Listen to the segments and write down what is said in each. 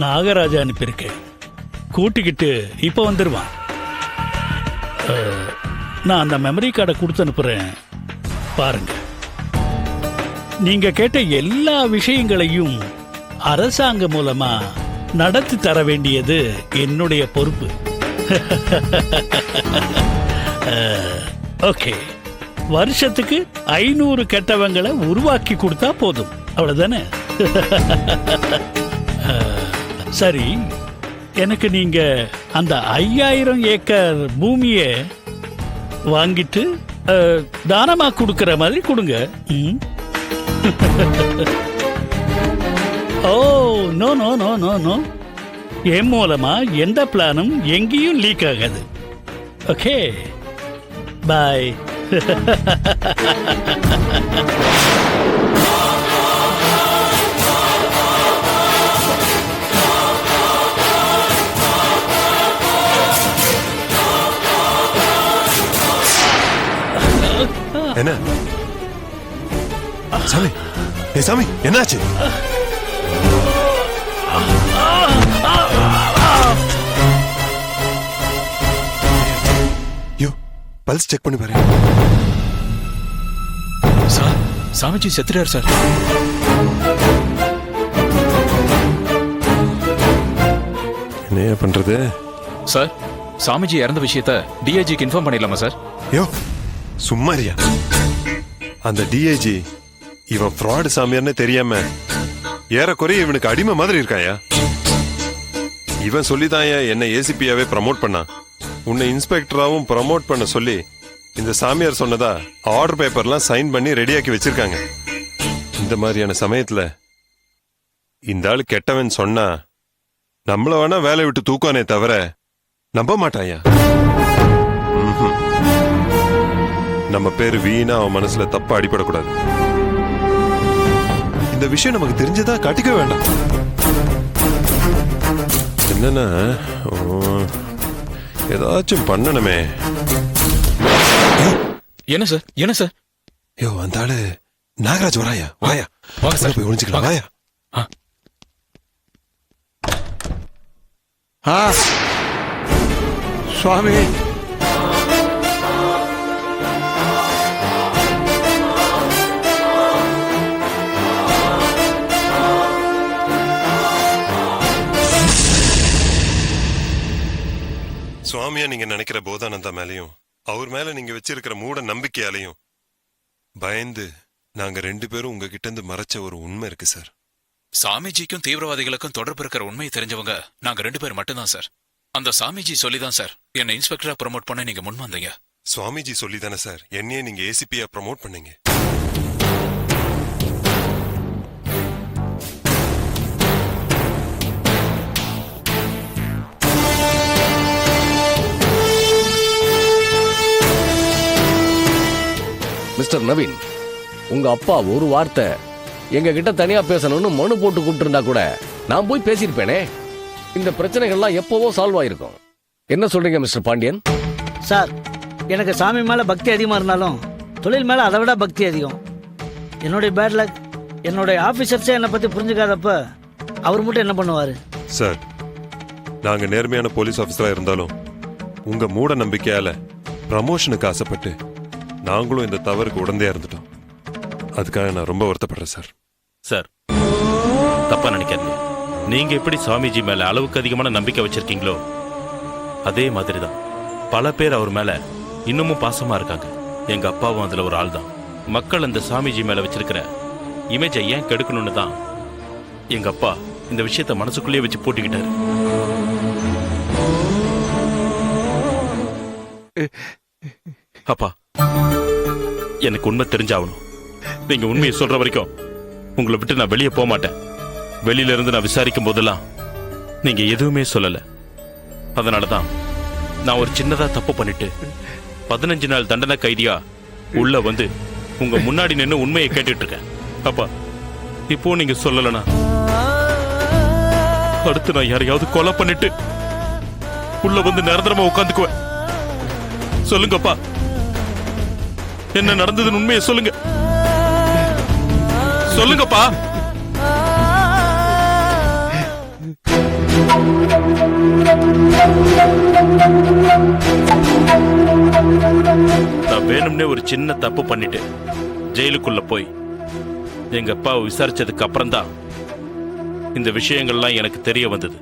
நாகராஜா அனுப்பியிருக்கேன். கூட்டிக்கிட்டு இப்போ வந்துடுவான். நான் அந்த மெமரி கார்டை கொடுத்து அனுப்புகிறேன், பாருங்க. நீங்கள் கேட்ட எல்லா விஷயங்களையும் அரசாங்கம் மூலமா நடத்தி தர வேண்டியது என்னுடைய பொறுப்பு. ஓகே, வருஷத்துக்கு 500 கெட்டவங்களை உருவாக்கி கொடுத்தா போதும், அவ்வளவுதானே? சரி, எனக்கு நீங்க அந்த 5000 ஏக்கர் பூமியை வாங்கிட்டு தானமா கொடுக்கிற மாதிரி கொடுங்க. ஓ, no no no no no, என் மூலமா எந்த பிளானும் எங்கேயும் லீக் ஆகாது. Okay, bye. என்ன சாமி? சாமி, என்னாச்சு? பல்ஸ் செக் பண்ணி பாரு. சார், சாமிஜி செத்துறாரு சார். என்ன பண்றது சார்? சாமிஜி இறந்த விஷயத்த டிஐஜிக்கு இன்ஃபார்ம் பண்ணிடலாமா சார்? யோ சும்மாரியா, அந்த டிஐஜி இவன் ஃப்ராட் சாமியார்னு தெரியாம ஏறக்குறைய இவனுக்கு அடிமை மாதிரி இருக்காயா. இவன் சொல்லிதான் என்ன ஏசிபியாவே ப்ரமோட் பண்ணான். உன்னை இன்ஸ்பெக்டராவும் ப்ரமோட் பண்ண சொல்லி இந்த சாமியார் சொன்னதா ஆர்டர் பேப்பர்லாம் சைன் பண்ணி ரெடியாக்கி வச்சிருக்காங்க. இந்த மாதிரியான சமயத்துல இந்த ஆள் கெட்டவன் சொன்னா நம்மள வேணா வேலை விட்டு தூக்கானே தவிர நம்ப மாட்டாயா. நம்ம பேரு வீணா அவன் மனசுல தப்பா அடிபடக்கூடாது. இந்த விஷயம் நமக்கு தெரிஞ்சதா காட்டிக்க வேண்டாம். என்னன்னா ஏதாச்சும் பண்ணணுமே. என்ன சார்? என்ன சார்? யோ, அந்த ஆளு நாகராஜ் வராயா? வாயா, வாங்க சார், போய் ஒளிஞ்சுக்கலாம். வாயா. சுவாமி, சுவாமியா நீங்க நினைக்கிற போதானந்தா மேலையும் அவர் மேல நீங்க வச்சிருக்கிற மூட நம்பிக்கையாலையும் பயந்து நாங்க 2 பேரும் உங்ககிட்ட இருந்து மறைச்ச ஒரு உண்மை இருக்கு சார். சாமிஜிக்கும் தீவிரவாதிகளுக்கும் தொடர்பு இருக்கிற உண்மையை தெரிஞ்சவங்க நாங்க 2 பேர் மட்டும்தான் சார். அந்த சாமிஜி சொல்லிதான் சார் என்ன இன்ஸ்பெக்டரா ப்ரமோட் பண்ண நீங்க முன் வந்தீங்க. சுவாமிஜி சொல்லிதானே சார் என்னையே நீங்க ஏசிபியா ப்ரமோட் பண்ணீங்க. மிஸ்டர் நவீன், உங்க அப்பா ஒரு வார்த்தை எங்க கிட்ட தனியா பேசணும்னு மனு போட்டு கூப்பிட்டு கூட நான் போய் பேசியிருப்பேனே. இந்த பிரச்சனைகள்லாம் எப்பவோ சால்வ் ஆயிருக்கும். என்ன சொல்றீங்க மிஸ்டர் பாண்டியன்? சார், எனக்கு சாமி மேல பக்தி அதிகமா இருந்தாலும் தொழில் மேல அதை விட பக்தி அதிகம். என்னுடைய பேட் லக், என்னுடைய ஆபீசர்ஸே என்னை பத்தி புரிஞ்சுக்காதப்ப அவர் மட்டும் என்ன பண்ணுவாரு? சார், நாங்க நேர்மையான போலீஸ் ஆபீசரா இருந்தாலும் உங்க மூட நம்பிக்கையால ப்ரமோஷனுக்கு ஆசைப்பட்டு நாங்களும் இந்த தவறுக்கு உடந்தையா இருந்துட்டோம். அதுக்காக நான் ரொம்ப வருத்தப்படுறேன் சார். சார், தப்பா நினைக்காதீங்க. நீங்க எப்படி சுவாமிஜி மேல அளவுக்கு அதிகமான நம்பிக்கை வச்சிருக்கீங்களோ அதே மாதிரிதான் பல பேர் அவர் மேல இன்னமும் பாசமா இருக்காங்க. எங்க அப்பாவும் அதுல ஒரு ஆள் தான். மக்கள் அந்த சாமிஜி மேல வச்சிருக்கிற இமேஜை ஏன் கெடுக்கணும்னு தான் எங்க அப்பா இந்த விஷயத்த மனசுக்குள்ளேயே வச்சு போட்டுக்கிட்டாரு. அப்பா, எனக்கு உண்மை தெரிஞ்சாகணும். நீங்க உண்மையை சொல்ற வரைக்கும் உங்களை விட்டு நான் வெளியே போக மாட்டேன். வெளியில இருந்து நான் விசாரிக்கும் போதெல்லாம் நீங்க எதுவுமே சொல்லல. அதனாலதான் நான் ஒரு சின்னதா தப்பு பண்ணிட்டு 15 நாள் தண்டனை கைதியா உள்ள வந்து உங்க முன்னாடி நின்று உண்மையை கேட்டுட்டு இருக்கேன். அப்பா, இப்போ நீங்க சொல்லலனா அடுத்து நான் யாரையாவது கொலை பண்ணிட்டு உள்ள வந்து நிரந்தரமா உட்காந்துக்குவேன். சொல்லுங்கப்பா, என்ன நடந்ததுன்னு உண்மையை சொல்லுங்க. சொல்லுங்கப்பா. வேணும்னே ஒரு சின்ன தப்பு பண்ணிட்டு ஜெயிலுக்குள்ள போய் எங்க அப்பாவை விசாரிச்சதுக்கு அப்புறம்தான் இந்த விஷயங்கள்லாம் எனக்கு தெரிய வந்தது.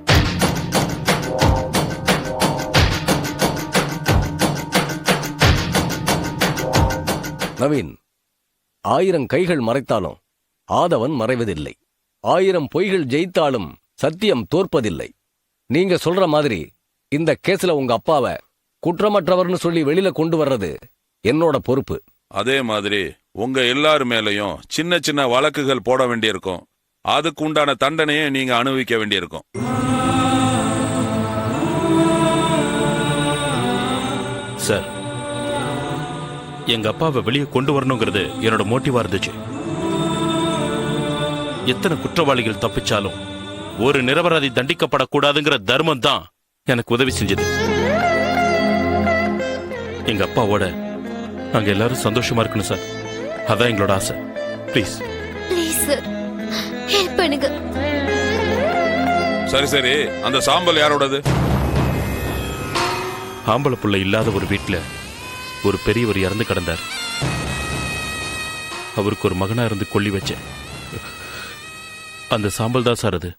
நவீன், 1000 கைகள் மறைத்தாலும் ஆதவன் மறைவதில்லை. 1000 பொய்கள் ஜெயித்தாலும் சத்தியம் தோற்பதில்லை. நீங்க சொல்ற மாதிரி இந்த கேஸ்ல உங்க அப்பாவை குற்றமற்றவர்னு சொல்லி வெளியில கொண்டு வர்றது என்னோட பொறுப்பு. அதே மாதிரி உங்க எல்லார் மேலையும் சின்ன சின்ன வழக்குகள் போட வேண்டியிருக்கும். அதுக்கு உண்டான தண்டனையை நீங்க அனுபவிக்க வேண்டியிருக்கும். சார், எங்க அப்பாவை வெளியே கொண்டு வரணுங்கிறது என்னோட மோட்டிவா இருந்துச்சு. எத்தனை குற்றவாளிகள் தப்பிச்சாலும் ஒரு நிரபராதி தண்டிக்கப்படக்கூடாதுங்கிற தர்மம் தான் எனக்கு உதவி செஞ்சது. எங்க அப்பாவோட நாங்க எல்லாரும் சந்தோஷமா இருக்கணும் சார். அதான் எங்களோட ஆசை. ப்ளீஸ் சார், ஹெல்ப் பண்ணுங்க. சரி சரி, அந்த சாம்பல் யாரோடது? ஆம்பளை புள்ள இல்லாத ஒரு வீட்டுல ஒரு பெரியவர் இறந்து கிடந்தார். அவருக்கு ஒரு மகனா இருந்து கொல்லி வச்சேன். அந்த சாம்பல் தான் சார் அது.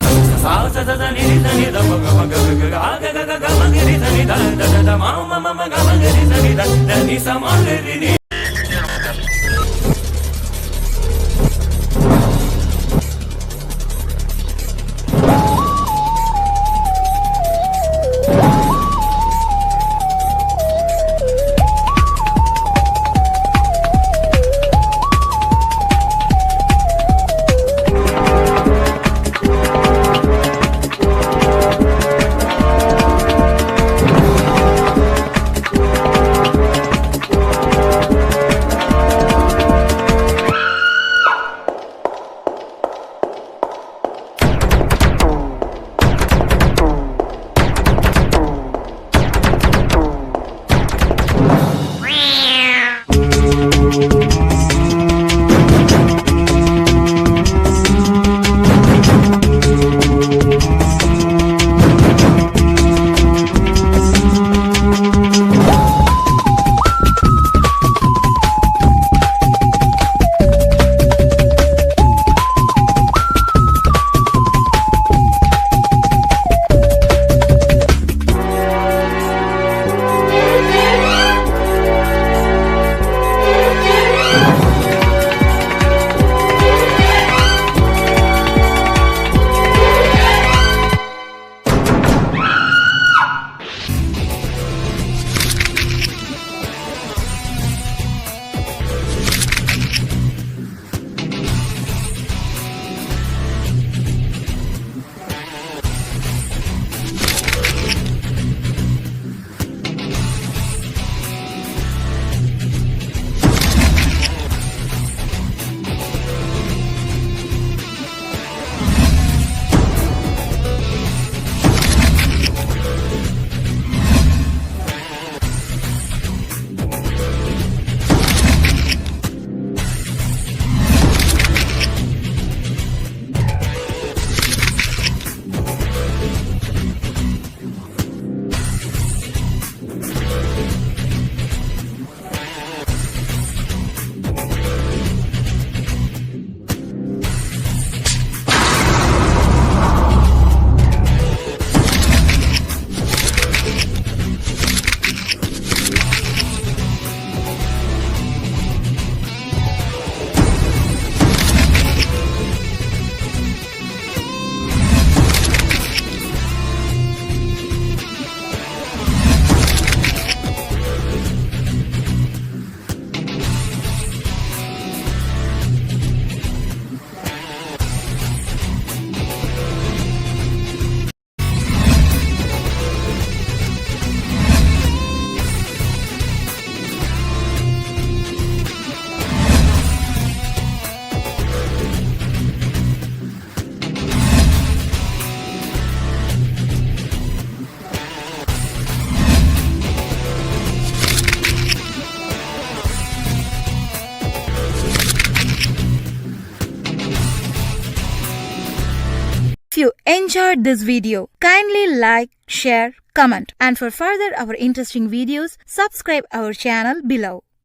If you enjoyed this video, kindly like, share, comment, and for further our interesting videos, subscribe our channel below.